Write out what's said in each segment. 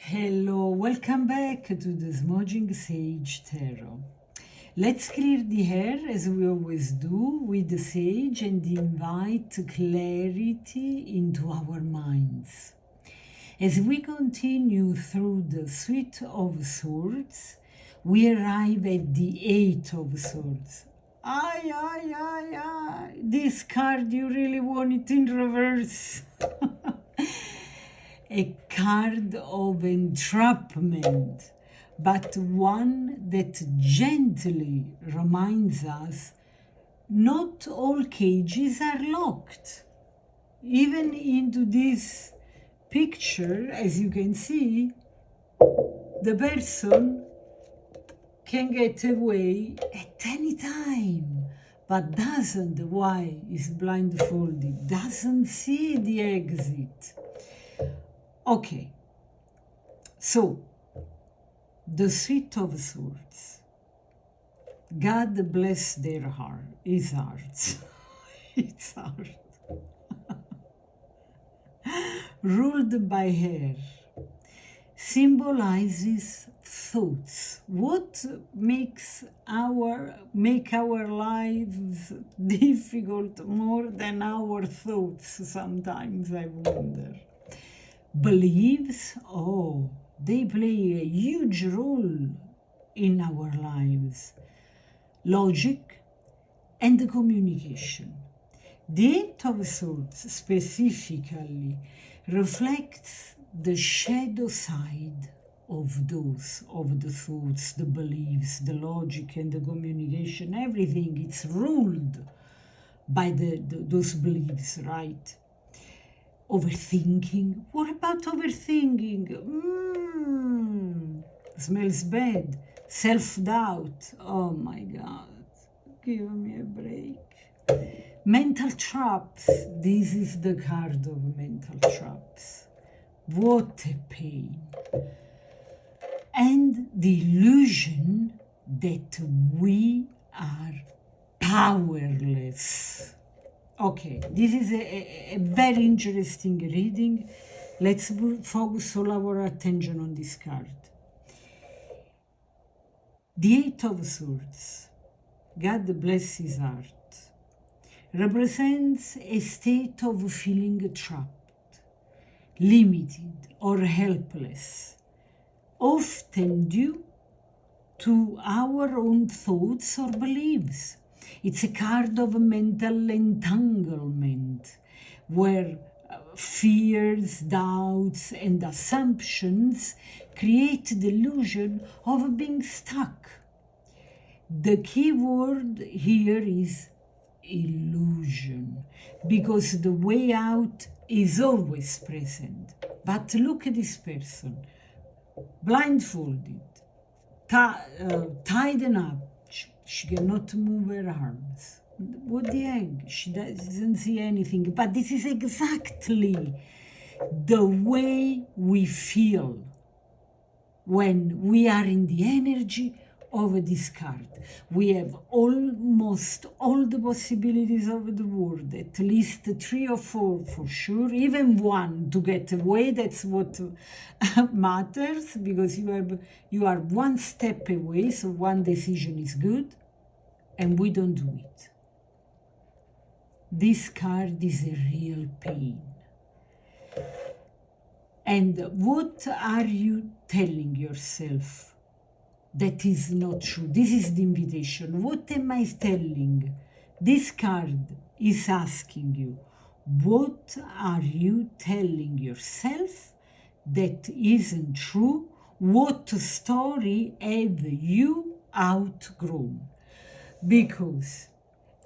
Hello, welcome back to the Smudging Sage Tarot. Let's clear the air as we always do with the sage and invite clarity into our minds. As we continue through the Suit of Swords, we arrive at the Eight of Swords. This card, you really want it in reverse. A card of entrapment, but one that gently reminds us not all cages are locked. Even into this picture, as you can see, the person can get away at any time, but doesn't, why is blindfolded, doesn't see the exit. Okay, so the Suit of Swords, God bless their heart, his heart, its heart, ruled by her, symbolizes thoughts. What makes our lives difficult more than our thoughts? Sometimes I wonder. Beliefs, they play a huge role in our lives. Logic and the communication. The Eight of Swords specifically reflects the shadow side of the thoughts, the beliefs, the logic and the communication, everything. It's ruled by those beliefs, right? Overthinking. What about overthinking? Smells bad. Self-doubt. Oh my God. Give me a break. Mental traps. This is the card of mental traps. What a pain. And the illusion that we are powerless. Okay, this is a very interesting reading. Let's focus all our attention on this card. The Eight of Swords, God bless his heart, represents a state of feeling trapped, limited, or helpless, often due to our own thoughts or beliefs. It's a card of mental entanglement, where fears, doubts, and assumptions create the illusion of being stuck. The key word here is illusion, because the way out is always present. But look at this person, blindfolded, tied up. She cannot move her arms. What the heck? She doesn't see anything. But this is exactly the way we feel when we are in the energy of this card. We have almost all the possibilities of the world, at least 3 or 4 for sure, even 1 to get away. That's what matters, because you are 1 step away, so 1 decision is good, and we don't do it. This card is a real pain. And what are you telling yourself that is not true? This is the invitation. What am I telling? This card is asking you, what are you telling yourself that isn't true? What story have you outgrown? Because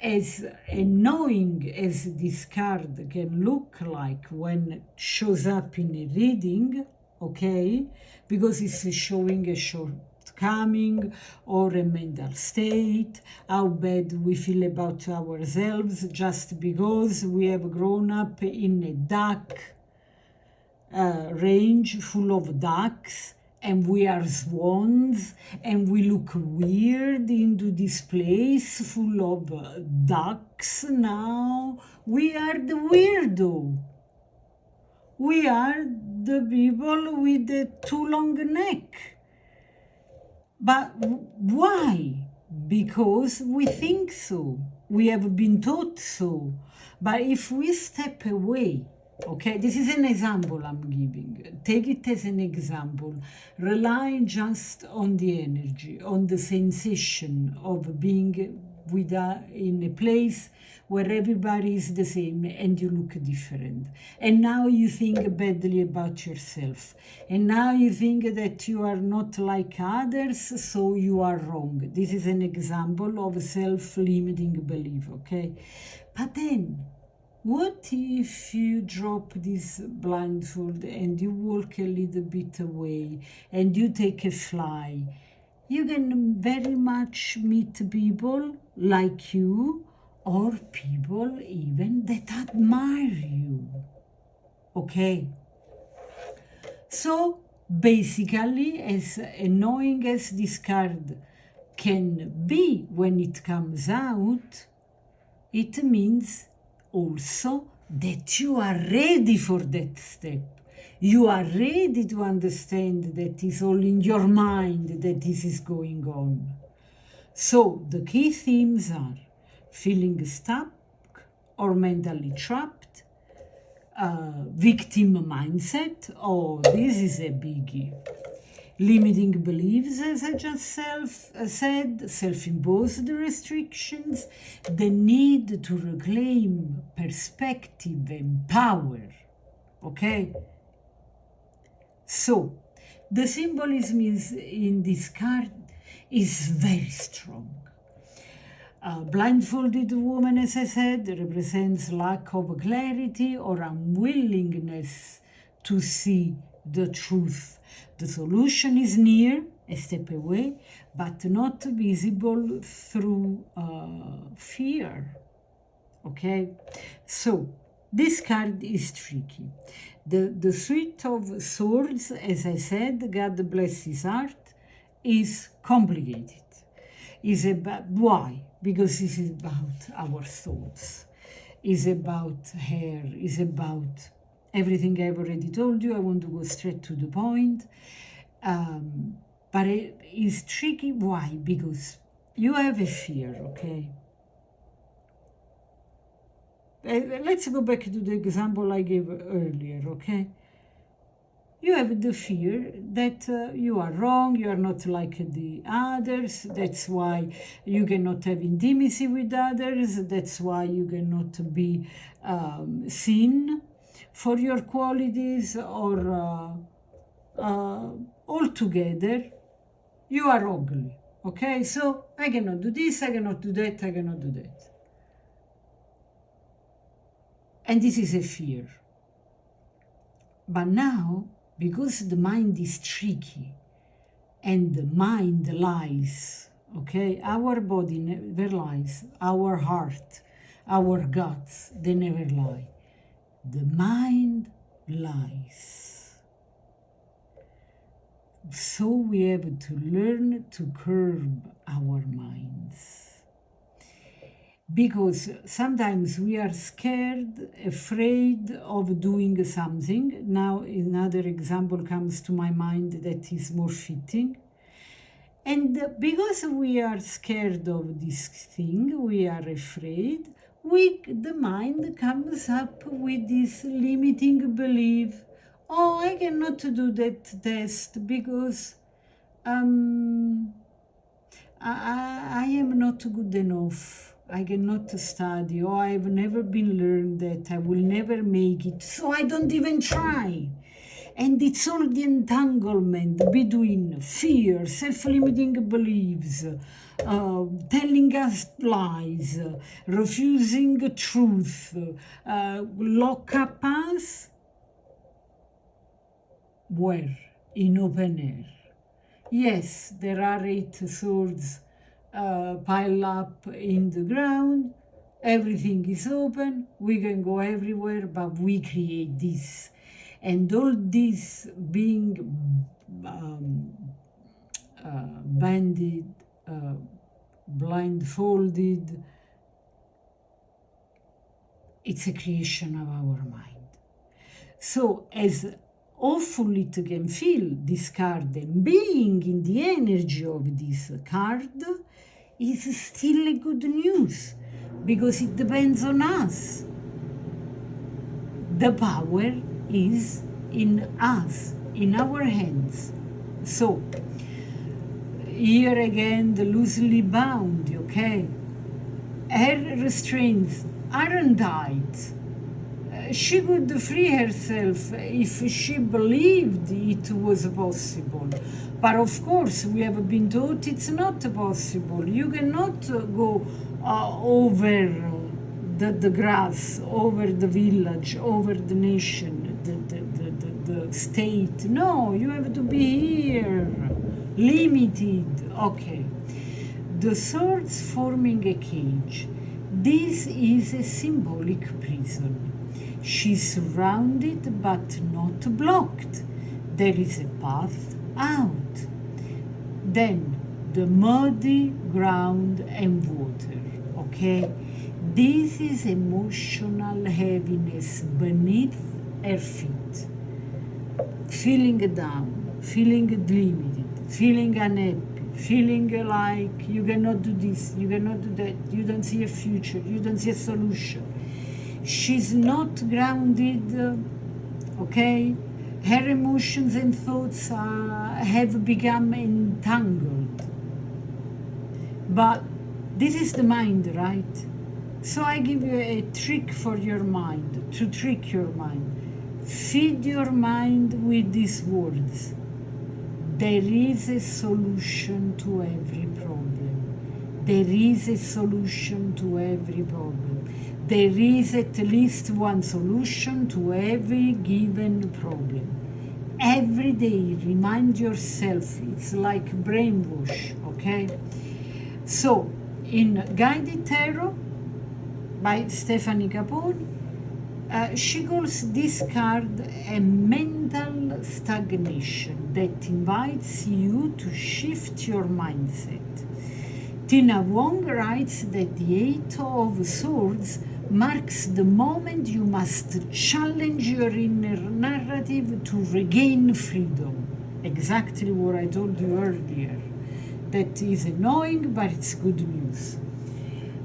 as annoying as this card can look like when it shows up in a reading, okay, because it's showing a shortcoming or a mental state, how bad we feel about ourselves just because we have grown up in a duck range full of ducks, and we are swans, and we look weird into this place full of ducks now. We are the weirdo. we are the people with the too long neck. But why? Because we think so. We have been taught so. But if we step away, okay, this is an example I'm giving. Take it as an example. Relying just on the energy, on the sensation of being in a place where everybody is the same and you look different. And now you think badly about yourself. And now you think that you are not like others, so you are wrong. This is an example of self-limiting belief, okay? But then, what if you drop this blindfold and you walk a little bit away and you take a fly? You can very much meet people like you or people even that admire you. Okay? So basically, as annoying as this card can be when it comes out, it means also that you are ready for that step. You are ready to understand that it's all in your mind that this is going on. So the key themes are feeling stuck or mentally trapped, victim mindset, oh, this is a biggie. Limiting beliefs, as I just said, self-imposed restrictions, the need to reclaim perspective and power, okay? So, the symbolism in this card is very strong. Blindfolded woman, as I said, represents lack of clarity or unwillingness to see the truth. The solution is near, a step away, but not visible through fear. Okay? So, this card is tricky. The Suit of Swords, as I said, God bless his heart, is complicated. Is about why? Because this is about our thoughts. Is about hair. Is about everything I've already told you. I want to go straight to the point. But it is tricky. Why? Because you have a fear, okay? Let's go back to the example I gave earlier, okay? You have the fear that you are wrong, you are not like the others, that's why you cannot have intimacy with others, that's why you cannot be seen for your qualities, or altogether, you are ugly, okay? So I cannot do this, I cannot do that, I cannot do that. And this is a fear. But now, because the mind is tricky and the mind lies, okay? Our body never lies, our heart, our guts, they never lie. The mind lies. So we have to learn to curb our minds. Because sometimes we are scared, afraid of doing something. Now another example comes to my mind that is more fitting. And because we are scared of this thing, we are afraid, the mind comes up with this limiting belief. Oh, I cannot do that test because I am not good enough. I cannot study, or I've never been learned that, I will never make it, so I don't even try. And it's all the entanglement between fear, self-limiting beliefs, telling us lies, refusing truth, lock up us. Where? In open air. Yes, there are 8 swords pile up in the ground, everything is open, we can go everywhere, but we create this. And all this being banded, blindfolded, it's a creation of our mind. So as awful it can feel, this card, and being in the energy of this card is still good news, because it depends on us. The power is in us, in our hands. So, here again, the loosely bound, okay? Her restraints aren't tight. She could free herself if she believed it was possible. But of course, we have been taught it's not possible. You cannot go over the grass, over the village, over the nation, the state. No, you have to be here, limited. Okay. The swords forming a cage. This is a symbolic prison. She's surrounded but not blocked. There is a path out. Then the muddy ground and water, okay? This is emotional heaviness beneath her feet. Feeling down, feeling limited, feeling unhappy, feeling like you cannot do this, you cannot do that, you don't see a future, you don't see a solution. She's not grounded, okay? Her emotions and thoughts have become entangled. But this is the mind, right? So I give you a trick for your mind, to trick your mind. Feed your mind with these words. There is a solution to every problem. There is a solution to every problem. There is at least one solution to every given problem. Every day, remind yourself, it's like brainwash, okay? So, in Guided Tarot by Stephanie Capone, she calls this card a mental stagnation that invites you to shift your mindset. Tina Wong writes that the Eight of Swords marks the moment you must challenge your inner narrative to regain freedom. Exactly what I told you earlier. That is annoying, but it's good news.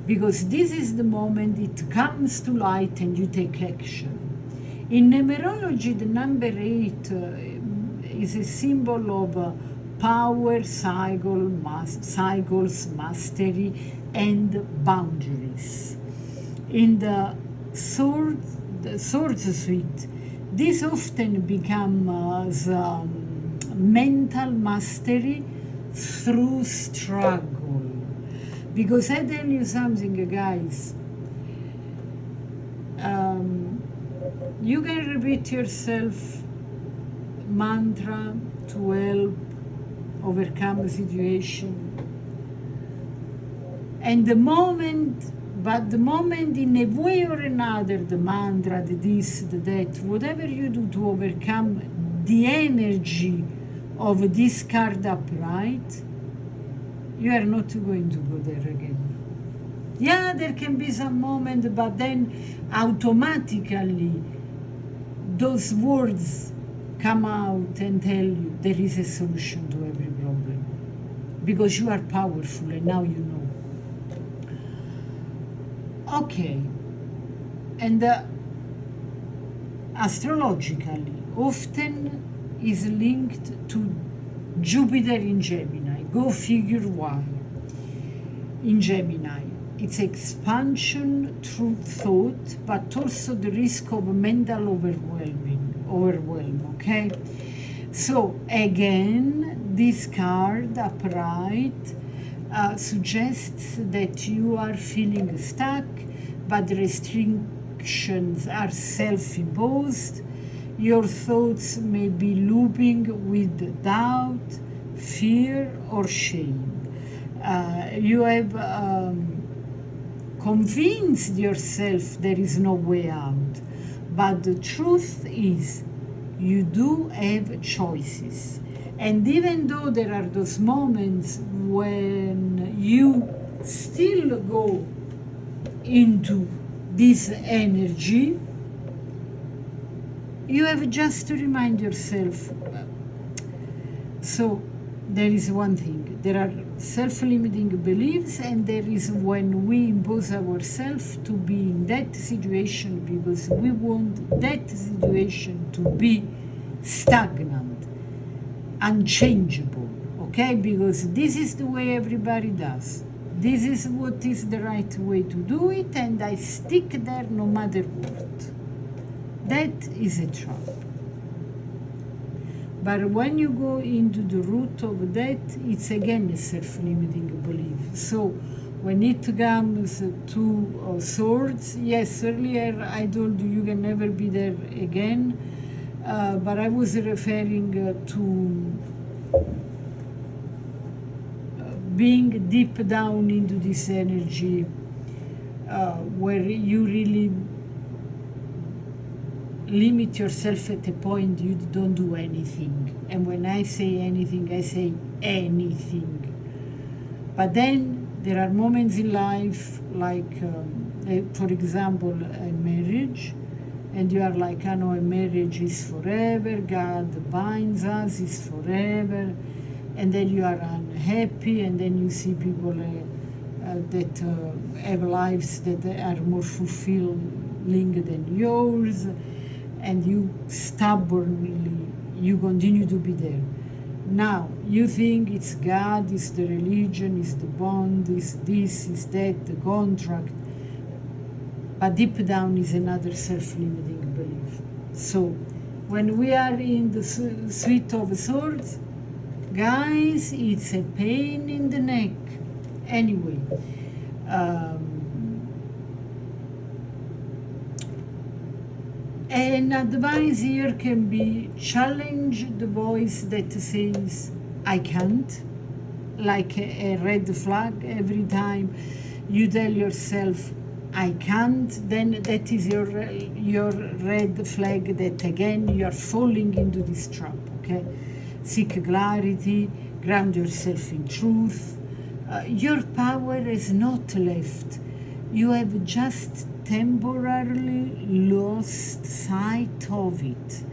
Because this is the moment it comes to light and you take action. In numerology, the number 8 is a symbol of power, cycles, mastery, and boundaries. In the swords suite, this often becomes mental mastery through struggle. Because I tell you something, guys, you can repeat yourself mantra to help overcome a situation. And the moment in a way or another, the mantra, the this, the that, whatever you do to overcome the energy of this card upright, you are not going to go there again. Yeah, there can be some moment, but then automatically those words come out and tell you there is a solution to every problem. Because you are powerful and now you know. Okay. And astrologically, often is linked to Jupiter in Gemini. Go figure why. In Gemini, it's expansion through thought, but also the risk of mental overwhelm, okay? So again, this card upright suggests that you are feeling stuck, but restrictions are self-imposed. Your thoughts may be looping with doubt, fear, or shame. You have convinced yourself there is no way out. But the truth is, you do have choices. And even though there are those moments when you still go into this energy, You have just to remind yourself. So there is one thing. There are self-limiting beliefs, and there is when we impose ourselves to be in that situation because we want that situation to be stagnant, unchangeable, okay? Because this is the way everybody does. This is what is the right way to do it, and I stick there no matter what. That is a trap. But when you go into the root of that, it's again a self-limiting belief. So when it comes to swords, yes, earlier I told you can never be there again, but I was referring to being deep down into this energy where you really limit yourself at a point you don't do anything. And when I say anything, I say anything. But then there are moments in life, like, for example, a marriage, and you are like, I know a marriage is forever, God binds us, is forever, and then you are unhappy, and then you see people that have lives that are more fulfilling than yours, and you stubbornly, you continue to be there. Now, you think it's God, it's the religion, it's the bond, it's this, it's that, the contract, but deep down is another self-limiting belief. So, when we are in the suite of swords, guys, it's a pain in the neck. Anyway, an advice here can be challenge the voice that says, I can't, like a red flag. Every time you tell yourself, I can't, then that is your red flag that again you are falling into this trap, okay? Seek clarity, ground yourself in truth. Your power is not left. You have just temporarily lost sight of it.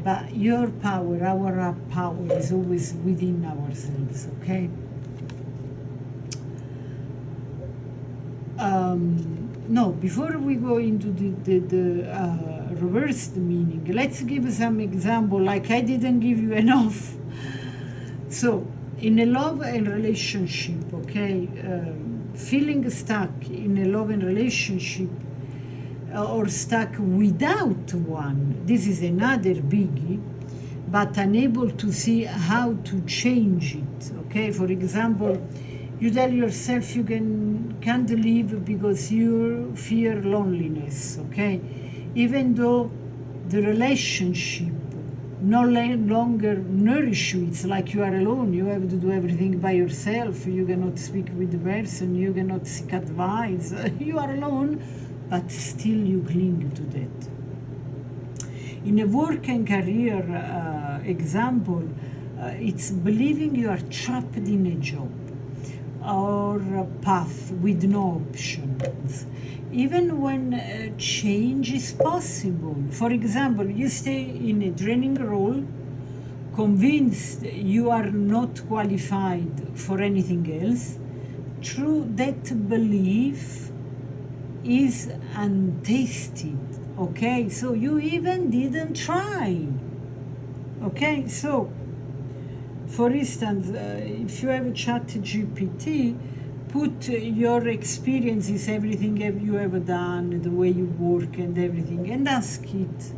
But your power, our power, is always within ourselves, okay? No, before we go into the reversed meaning, let's give some example, like I didn't give you enough. So, in a love and relationship, okay, feeling stuck in a love and relationship or stuck without one, this is another biggie, but unable to see how to change it, okay? For example, you tell yourself you can't live because you fear loneliness, okay? Even though the relationship no longer nourish you, it's like you are alone, you have to do everything by yourself, you cannot speak with the person, you cannot seek advice, you are alone, but still you cling to that. In a work and career example, it's believing you are trapped in a job or a path with no options, even when change is possible. For example, you stay in a training role, convinced you are not qualified for anything else. True, that belief is untasted, okay? So you even didn't try, okay? So, for instance, if you have a ChatGPT, put your experiences, everything you have done, the way you work and everything, and ask it,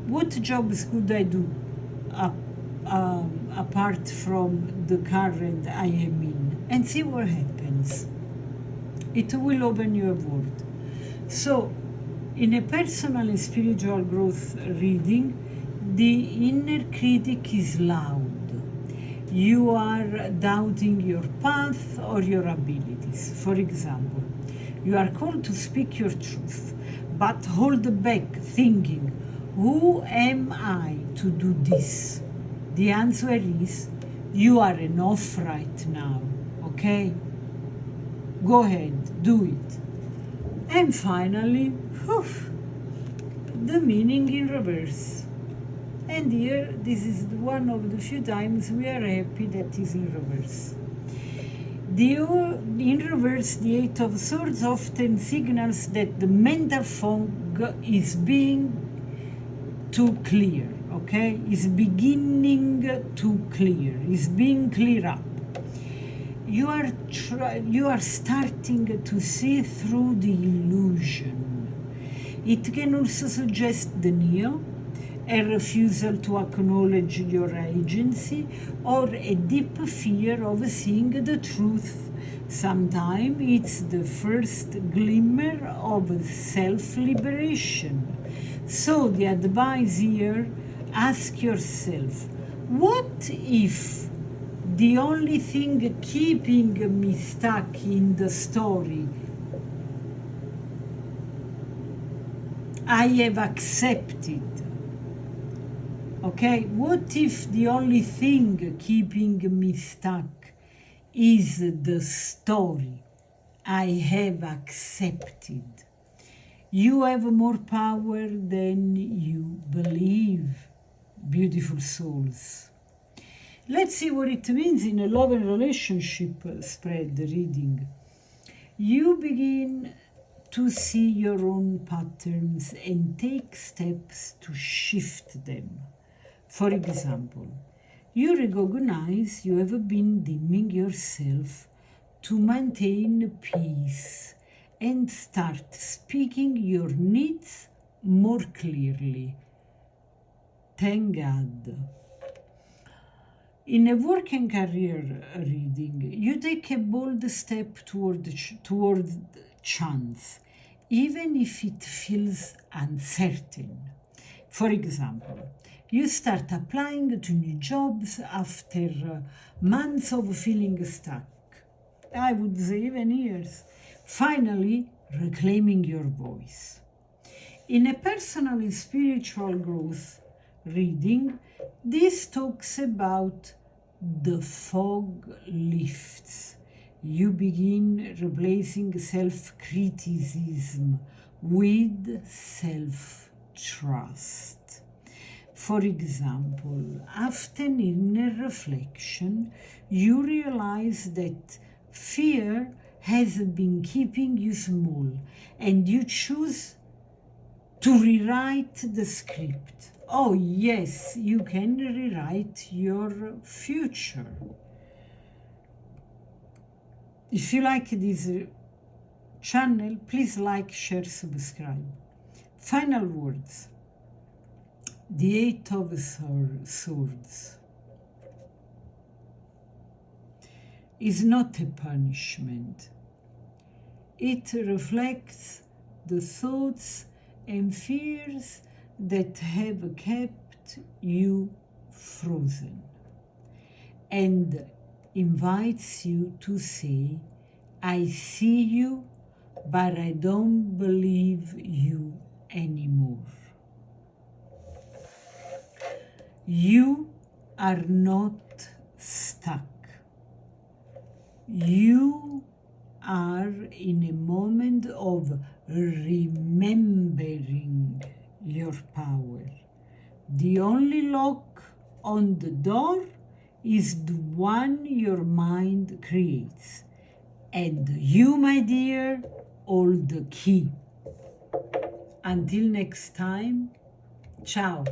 what jobs could I do apart from the current I am in, and see what happens. It will open your world. So, in a personal and spiritual growth reading, the inner critic is loud. You are doubting your path or your abilities. For example, you are called to speak your truth, but hold back thinking, who am I to do this? The answer is, you are enough right now, okay? Go ahead, do it. And finally, the meaning in reverse. And here, this is one of the few times we are happy that is in reverse. In reverse, the Eight of Swords often signals that the mental fog is being too clear, okay? Is beginning to clear, is being cleared up. You are starting to see through the illusion. It can also suggest the Neo, a refusal to acknowledge your agency, or a deep fear of seeing the truth. Sometimes it's the first glimmer of self-liberation. So the advice here, ask yourself, what if the only thing keeping me stuck in the story I have accepted? Okay, what if the only thing keeping me stuck is the story I have accepted? You have more power than you believe, beautiful souls. Let's see what it means in a love and relationship spread reading. You begin to see your own patterns and take steps to shift them. For example, you recognize you have been dimming yourself to maintain peace and start speaking your needs more clearly. Thank God. In a work and career reading, you take a bold step toward chance, even if it feels uncertain. For example, you start applying to new jobs after months of feeling stuck. I would say even years. Finally, reclaiming your voice. In a personal and spiritual growth reading, this talks about the fog lifts. You begin replacing self-criticism with self-trust. For example, after inner reflection, you realize that fear has been keeping you small, and you choose to rewrite the script. Oh yes, you can rewrite your future. If you like this channel, please like, share, subscribe. Final words. The Eight of Swords is not a punishment. It reflects the thoughts and fears that have kept you frozen, and invites you to say, I see you, but I don't believe you anymore. You are not stuck. You are in a moment of remembering your power. The only lock on the door is the one your mind creates. And you, my dear, hold the key. Until next time, ciao.